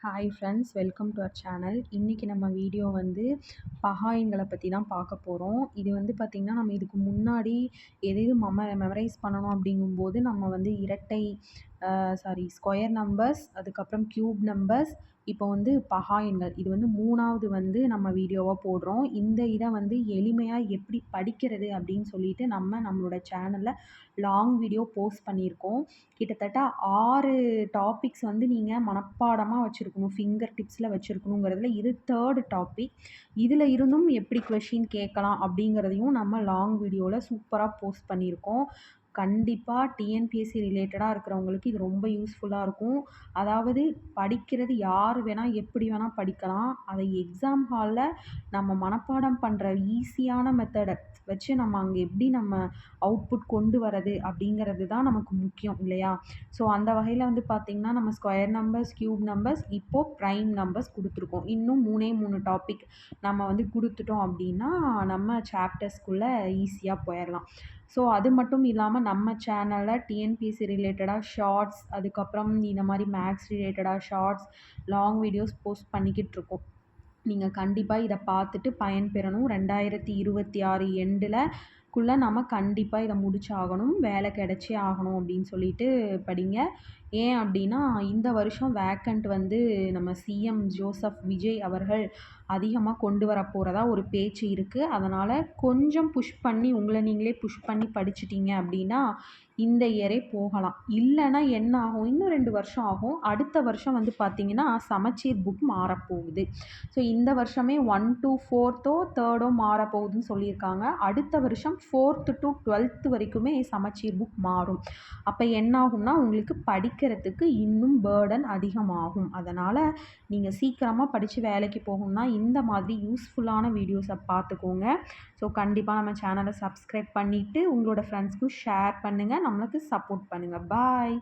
Hi friends, welcome to our channel. இன்றைக்கி நம்ம video வந்து பகாயங்களை பற்றி தான் பார்க்க போகிறோம். இது வந்து பார்த்திங்கன்னா, நம்ம இதுக்கு முன்னாடி எது மெமரைஸ் பண்ணணும் அப்படிங்கும்போது நம்ம வந்து இரட்டை ஸ்கொயர் நம்பர்ஸ், அதுக்கப்புறம் க்யூப் நம்பர்ஸ், இப்போ வந்து பகாயன்கள், இது வந்து 3வது வந்து நம்ம வீடியோவாக போடுறோம். இந்த இதை வந்து எளிமையாக எப்படி படிக்கிறது அப்படின்னு சொல்லிட்டு நம்மளோட சேனலில் லாங் வீடியோ போஸ்ட் பண்ணியிருக்கோம். கிட்டத்தட்ட 6 டாபிக்ஸ் வந்து நீங்கள் மனப்பாடமாக வச்சுருக்கணும், ஃபிங்கர் டிப்ஸில் வச்சுருக்கணுங்கிறதுல இது 3rd டாபிக். இதில் இருந்தும் எப்படி கொஷின் கேட்கலாம் அப்படிங்கிறதையும் நம்ம லாங் வீடியோவில் சூப்பராக போஸ்ட் பண்ணியிருக்கோம். கண்டிப்பாக டிஎன்பிஎஸ்சி ரிலேட்டடாக இருக்கிறவங்களுக்கு இது ரொம்ப யூஸ்ஃபுல்லாக இருக்கும். அதாவது படிக்கிறது யார் வேணால் எப்படி வேணால் படிக்கலாம். அதை எக்ஸாம் ஹாலில் நம்ம மனப்பாடம் பண்ணுற ஈஸியான மெத்தடை வச்சு நம்ம அங்கே எப்படி நம்ம அவுட்புட் கொண்டு வரது அப்படிங்கிறது தான் நமக்கு முக்கியம் இல்லையா? ஸோ அந்த வகையில் வந்து பார்த்திங்கன்னா, நம்ம ஸ்கொயர் நம்பர்ஸ், க்யூப் நம்பர்ஸ், இப்போது ப்ரைம் நம்பர்ஸ் கொடுத்துருக்கோம். இன்னும் 3 டாபிக் நம்ம வந்து கொடுத்துட்டோம் அப்படின்னா நம்ம சாப்டர்ஸ்குள்ளே ஈஸியாக போயிடலாம். ஸோ அது மட்டும் இல்லாமல் நம்ம சேனலில் டிஎன்பிஎஸ்சி ரிலேட்டடாக ஷார்ட்ஸ், அதுக்கப்புறம் இந்த மாதிரி மேக்ஸ் ரிலேட்டடாக ஷார்ட்ஸ், லாங் வீடியோஸ் போஸ்ட் பண்ணிக்கிட்டு இருக்கோம். நீங்கள் கண்டிப்பாக இதை பார்த்துட்டு பயன்பெறணும். 2026 எண்டில் நம்ம கண்டிப்பாக இதை முடிச்சாகணும், வேலை கிடைச்சே ஆகணும் அப்படின்னு சொல்லிட்டு படிங்க. ஏன் அப்படின்னா, இந்த வருஷம் வேக்கண்ட் வந்து நம்ம சிஎம் ஜோசப் விஜய் அவர்கள் அதிகமாக கொண்டு வர போகிறதா ஒரு பேச்சு இருக்குது. அதனால் கொஞ்சம் புஷ் பண்ணி உங்களை நீங்களே புஷ் பண்ணி படிச்சிட்டிங்க அப்படின்னா இந்த இயரே போகலாம். இல்லைன்னா என்ன ஆகும், இன்னும் 2 வருஷம் ஆகும். அடுத்த வருஷம் வந்து பார்த்திங்கன்னா சமச்சீர் புக் மாறப்போகுது. ஸோ இந்த வருஷமே 1 to 4த்தோ 3ர்டோ மாறப்போகுதுன்னு சொல்லியிருக்காங்க. அடுத்த வருஷம் 4th to 12th வரைக்குமே சமச்சீர் புக் மாறும். அப்போ என்ன ஆகும்னா, உங்களுக்கு படிக்கிறதுக்கு இன்னும் பேர்டன் அதிகமாகும். அதனால் நீங்கள் சீக்கிரமாக படித்து வேலைக்கு போகணும்னா இந்த மாதிரி யூஸ்ஃபுல்லான வீடியோஸை பார்த்துக்கோங்க. ஸோ கண்டிப்பாக நம்ம சேனலை சப்ஸ்கிரைப் பண்ணிவிட்டு உங்களோட ஃப்ரெண்ட்ஸ்க்கும் ஷேர் பண்ணுங்கள், நம்மளுக்கு சப்போர்ட் பண்ணுங்கள். பாய்.